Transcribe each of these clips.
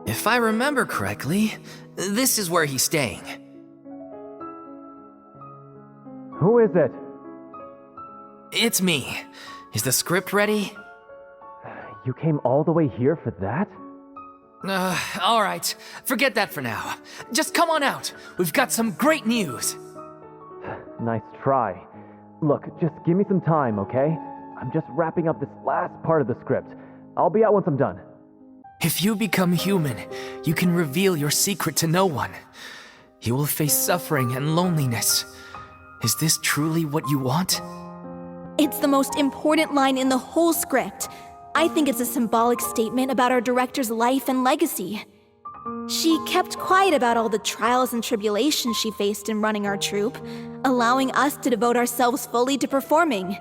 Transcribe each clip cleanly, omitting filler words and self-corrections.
If I remember correctly, this is where he's staying. Who is it? It's me. Is the script ready? You came all the way here for that? Alright. Forget that for now. Just come on out. We've got some great news. Nice try. Look, just give me some time, okay? I'm just wrapping up this last part of the script. I'll be out once I'm done. If you become human, you can reveal your secret to no one. You will face suffering and loneliness. Is this truly what you want? It's the most important line in the whole script. I think it's a symbolic statement about our director's life and legacy. She kept quiet about all the trials and tribulations she faced in running our troupe, allowing us to devote ourselves fully to performing.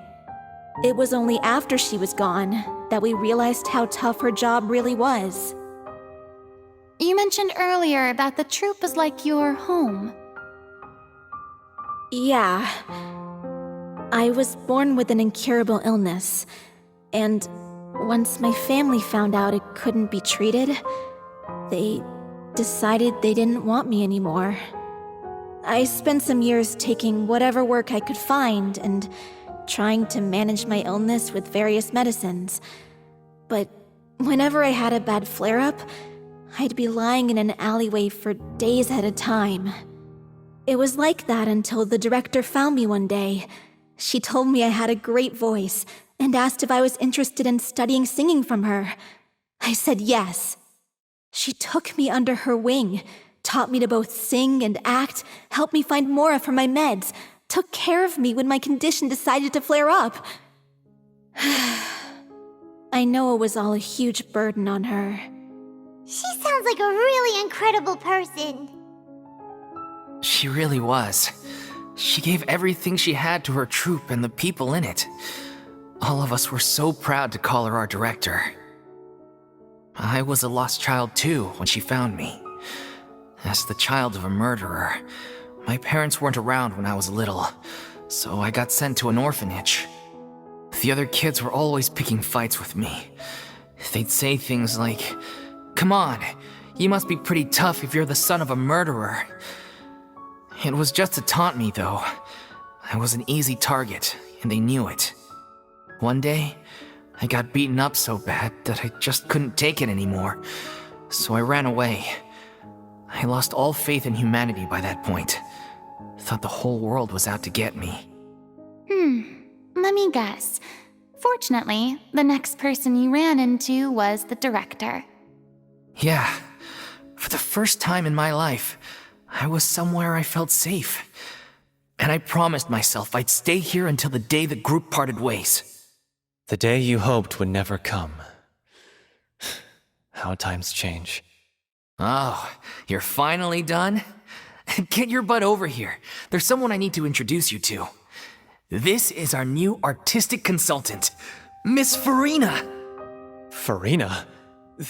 It was only after she was gone that we realized how tough her job really was. You mentioned earlier that the troupe was like your home. Yeah. I was born with an incurable illness, and once my family found out it couldn't be treated, they decided they didn't want me anymore. I spent some years taking whatever work I could find and trying to manage my illness with various medicines. But whenever I had a bad flare-up, I'd be lying in an alleyway for days at a time. It was like that until the director found me one day. She told me I had a great voice and asked if I was interested in studying singing from her. I said yes. She took me under her wing, taught me to both sing and act, helped me find Mora for my meds, took care of me when my condition decided to flare up. I know it was all a huge burden on her. She sounds like a really incredible person. She really was. She gave everything she had to her troupe and the people in it. All of us were so proud to call her our director. I was a lost child too when she found me. As the child of a murderer, my parents weren't around when I was little, so I got sent to an orphanage. The other kids were always picking fights with me. They'd say things like, "Come on, you must be pretty tough if you're the son of a murderer." It was just to taunt me, though. I was an easy target, and they knew it. One day, I got beaten up so bad that I just couldn't take it anymore, so I ran away. I lost all faith in humanity by that point. Thought the whole world was out to get me. Let me guess. Fortunately, the next person you ran into was the director. Yeah, for the first time in my life, I was somewhere I felt safe. And I promised myself I'd stay here until the day the group parted ways. The day you hoped would never come. How times change. Oh, you're finally done? Get your butt over here. There's someone I need to introduce you to. This is our new artistic consultant, Miss Farina. Farina?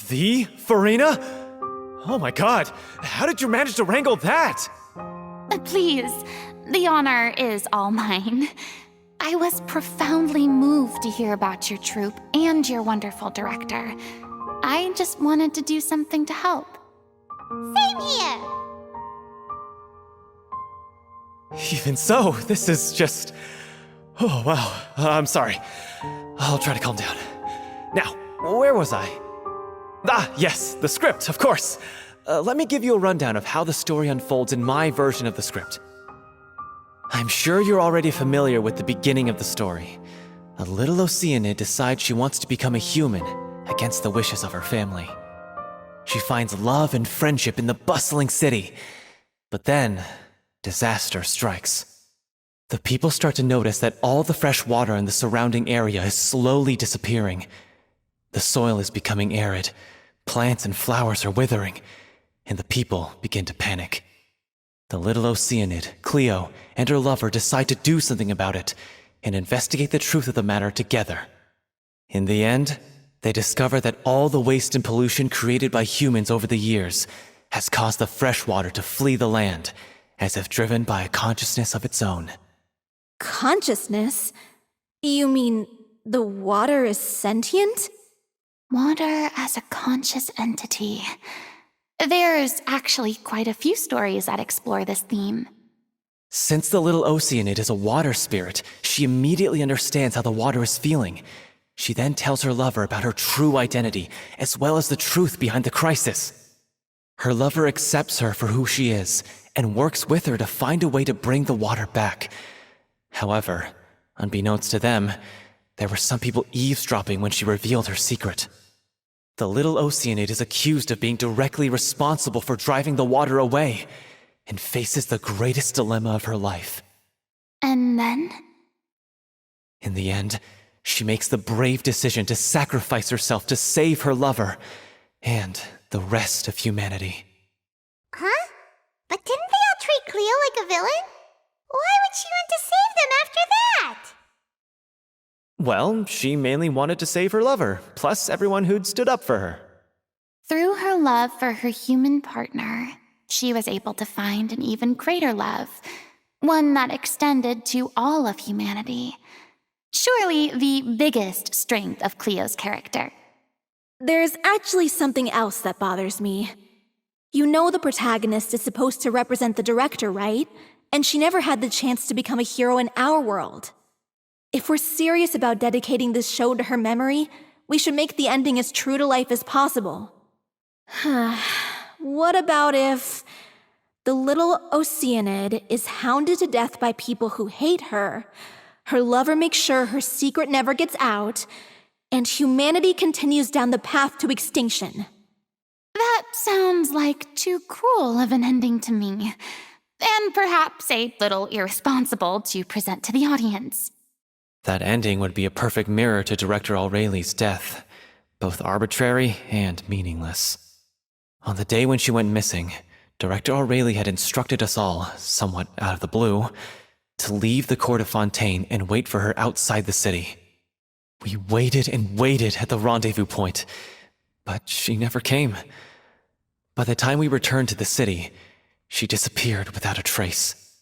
The Farina? Oh my god, how did you manage to wrangle that? Please, the honor is all mine. I was profoundly moved to hear about your troupe and your wonderful director. I just wanted to do something to help. Same here! Even so, this is just... Oh, wow. I'm sorry. I'll try to calm down. Now, where was I? Ah, yes, the script, of course. Let me give you a rundown of how the story unfolds in my version of the script. I'm sure you're already familiar with the beginning of the story. A little Oceanid decides she wants to become a human against the wishes of her family. She finds love and friendship in the bustling city. But then, disaster strikes. The people start to notice that all the fresh water in the surrounding area is slowly disappearing. The soil is becoming arid, plants and flowers are withering, and the people begin to panic. The little Oceanid, Cleo, and her lover decide to do something about it and investigate the truth of the matter together. In the end, they discover that all the waste and pollution created by humans over the years has caused the fresh water to flee the land, as if driven by a consciousness of its own. Consciousness? You mean the water is sentient? Water as a conscious entity. There's actually quite a few stories that explore this theme. Since the little Oceanid is a water spirit, she immediately understands how the water is feeling. She then tells her lover about her true identity, as well as the truth behind the crisis. Her lover accepts her for who she is, and works with her to find a way to bring the water back. However, unbeknownst to them, there were some people eavesdropping when she revealed her secret. The little Oceanid is accused of being directly responsible for driving the water away, and faces the greatest dilemma of her life. And then? In the end, she makes the brave decision to sacrifice herself to save her lover, and the rest of humanity. Huh? But didn't they all treat Cleo like a villain? Why would she want to save them after that? Well, she mainly wanted to save her lover, plus everyone who'd stood up for her. Through her love for her human partner, she was able to find an even greater love, one that extended to all of humanity. Surely the biggest strength of Cleo's character. There's actually something else that bothers me. You know the protagonist is supposed to represent the director, right? And she never had the chance to become a hero in our world. If we're serious about dedicating this show to her memory, we should make the ending as true to life as possible. What about if the little Oceanid is hounded to death by people who hate her, her lover makes sure her secret never gets out, and humanity continues down the path to extinction? That sounds like too cruel of an ending to me, and perhaps a little irresponsible to present to the audience. That ending would be a perfect mirror to Director Aureli's death, both arbitrary and meaningless. On the day when she went missing, Director Aureli had instructed us all, somewhat out of the blue, to leave the court of Fontaine and wait for her outside the city. We waited and waited at the rendezvous point, but she never came. By the time we returned to the city, she disappeared without a trace.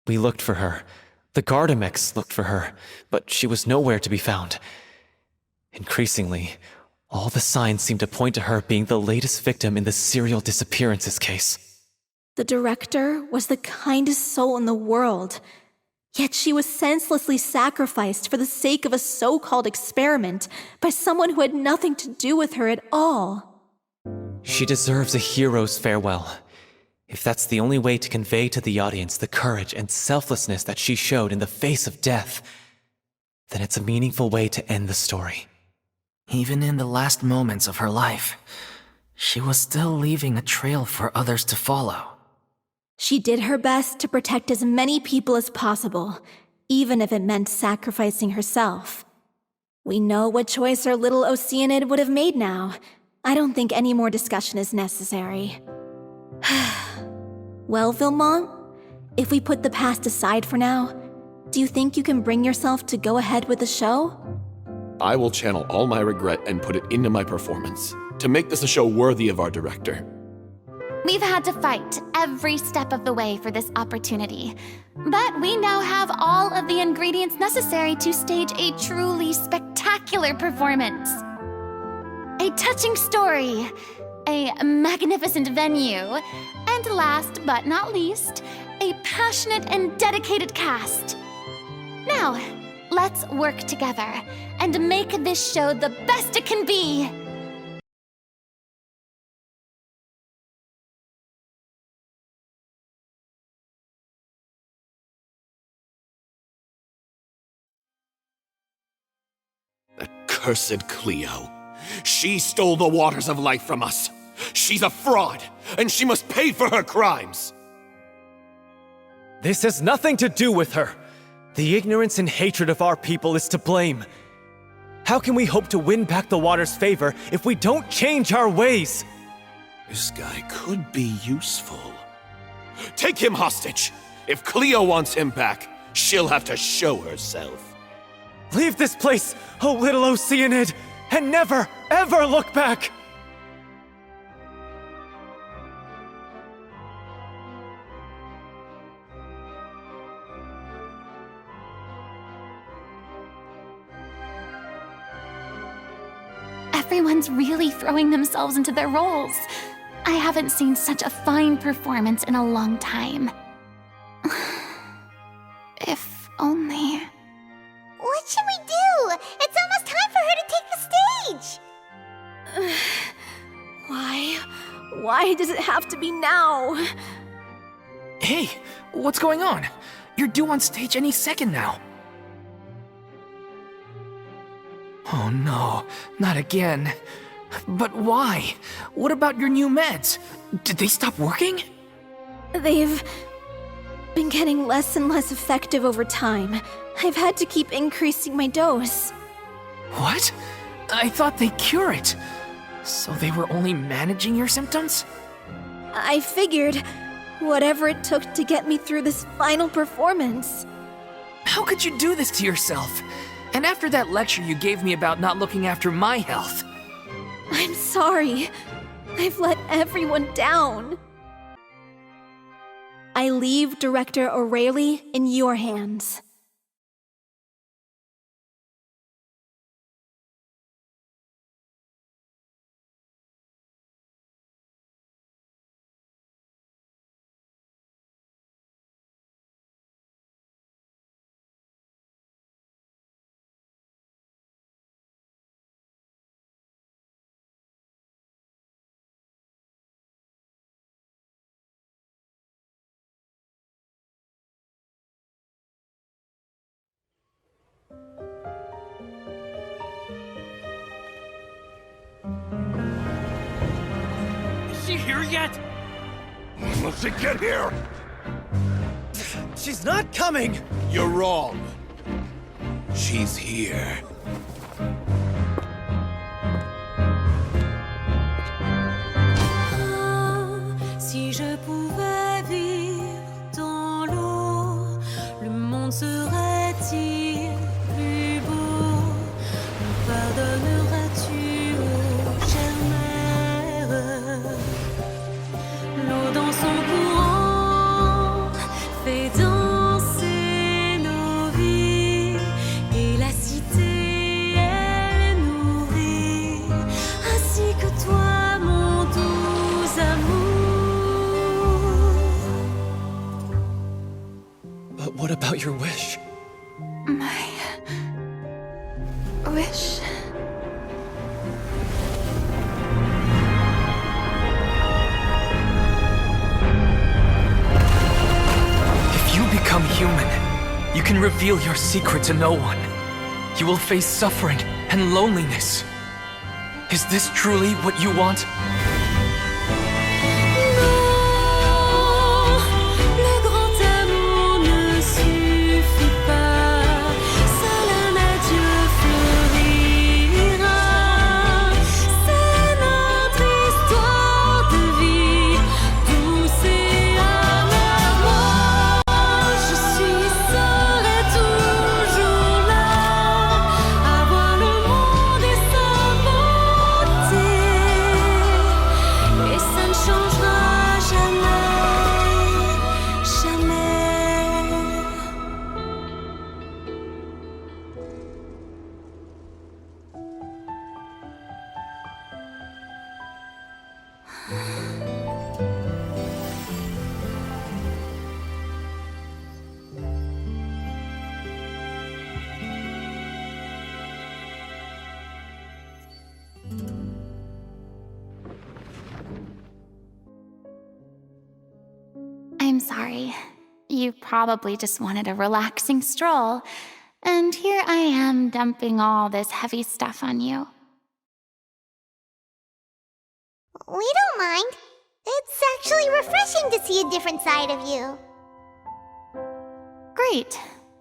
We looked for her. The Gardamex looked for her, but she was nowhere to be found. Increasingly, all the signs seemed to point to her being the latest victim in the serial disappearances case. The director was the kindest soul in the world, yet she was senselessly sacrificed for the sake of a so-called experiment by someone who had nothing to do with her at all. She deserves a hero's farewell. If that's the only way to convey to the audience the courage and selflessness that she showed in the face of death, then it's a meaningful way to end the story. Even in the last moments of her life, she was still leaving a trail for others to follow. She did her best to protect as many people as possible, even if it meant sacrificing herself. We know what choice our little Oceanid would have made now. I don't think any more discussion is necessary. Well, Vilmont, if we put the past aside for now, do you think you can bring yourself to go ahead with the show? I will channel all my regret and put it into my performance to make this a show worthy of our director. We've had to fight every step of the way for this opportunity, but we now have all of the ingredients necessary to stage a truly spectacular performance. A touching story, a magnificent venue, and last but not least, a passionate and dedicated cast. Now, let's work together and make this show the best it can be! That cursed Cleo. She stole the waters of life from us. She's a fraud, and she must pay for her crimes. This has nothing to do with her. The ignorance and hatred of our people is to blame. How can we hope to win back the water's favor if we don't change our ways? This guy could be useful. Take him hostage. If Cleo wants him back, she'll have to show herself. Leave this place, oh little Oceanid, and never, ever look back! Everyone's really throwing themselves into their roles. I haven't seen such a fine performance in a long time. If only... What should we do? It's almost time for her to take the stage! Why? Why does it have to be now? Hey, what's going on? You're due on stage any second now. Oh no, not again. But why? What about your new meds? Did they stop working? They've been getting less and less effective over time. I've had to keep increasing my dose. What? I thought they cure it. So they were only managing your symptoms? I figured whatever it took to get me through this final performance. How could you do this to yourself? And after that lecture you gave me about not looking after my health. I'm sorry. I've let everyone down. I leave Director O'Reilly in your hands. Is she here yet? Will she get here? She's not coming! You're wrong. She's here. Si je pouvais vivre dans l'eau, le monde serait-il plus beau? Me pardonneras-tu, ô chère mère? L'eau dans son courant fait danser nos vies, et la cité elle est nourrie, ainsi que toi, mon doux amour. But what about your wish? My... wish... If you become human, you can reveal your secret to no one. You will face suffering and loneliness. Is this truly what you want? Le grand amour ne suffit pas, seul un adieu fleurira. C'est notre histoire de vie, douce et amère. Moi, je suis seule et toujours là, à voir le monde et sa beauté. Et ça ne changera jamais, jamais. I'm sorry. You probably just wanted a relaxing stroll, and here I am dumping all this heavy stuff on you. We don't mind. It's actually refreshing to see a different side of you. Great.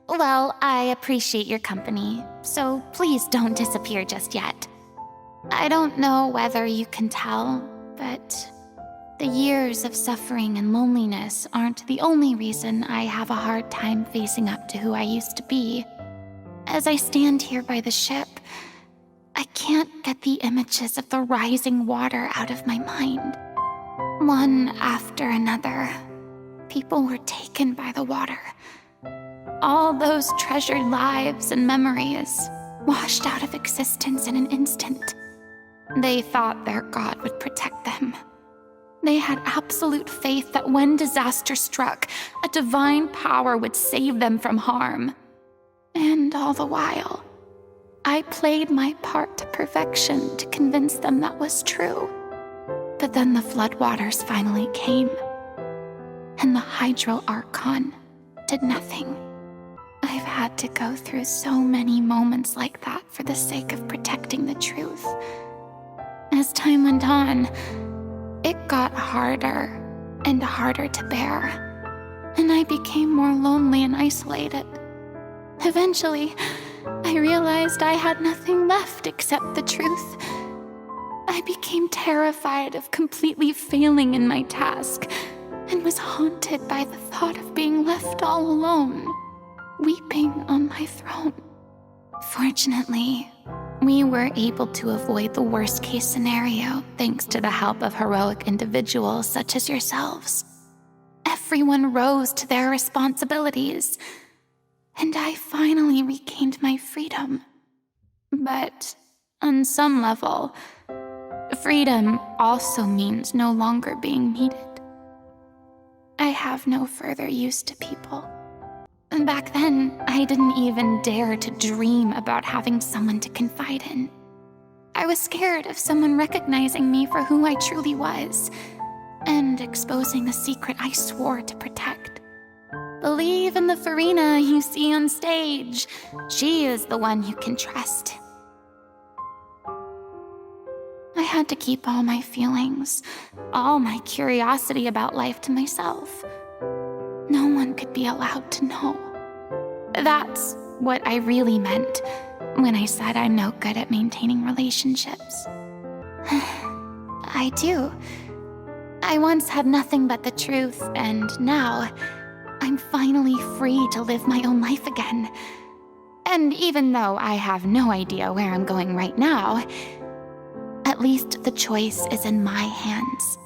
Well, I appreciate your company, so please don't disappear just yet. I don't know whether you can tell, but the years of suffering and loneliness aren't the only reason I have a hard time facing up to who I used to be. As I stand here by the ship, I can't get the images of the rising water out of my mind. One after another, people were taken by the water. All those treasured lives and memories washed out of existence in an instant. They thought their god would protect them. They had absolute faith that when disaster struck, a divine power would save them from harm. And all the while, I played my part to perfection to convince them that was true. But then the floodwaters finally came, and the Hydro Archon did nothing. I've had to go through so many moments like that for the sake of protecting the truth. As time went on, it got harder and harder to bear, and I became more lonely and isolated. Eventually, I realized I had nothing left except the truth. I became terrified of completely failing in my task, and was haunted by the thought of being left all alone, weeping on my throne. Fortunately, we were able to avoid the worst-case scenario thanks to the help of heroic individuals such as yourselves. Everyone rose to their responsibilities, and I finally regained my freedom. But on some level, freedom also means no longer being needed. I have no further use to people. Back then, I didn't even dare to dream about having someone to confide in. I was scared of someone recognizing me for who I truly was, and exposing the secret I swore to protect. Believe in the Farina you see on stage. She is the one you can trust. I had to keep all my feelings, all my curiosity about life to myself. No one could be allowed to know. That's what I really meant when I said I'm no good at maintaining relationships. I do. I once had nothing but the truth, and now I'm finally free to live my own life again. And even though I have no idea where I'm going right now, at least the choice is in my hands.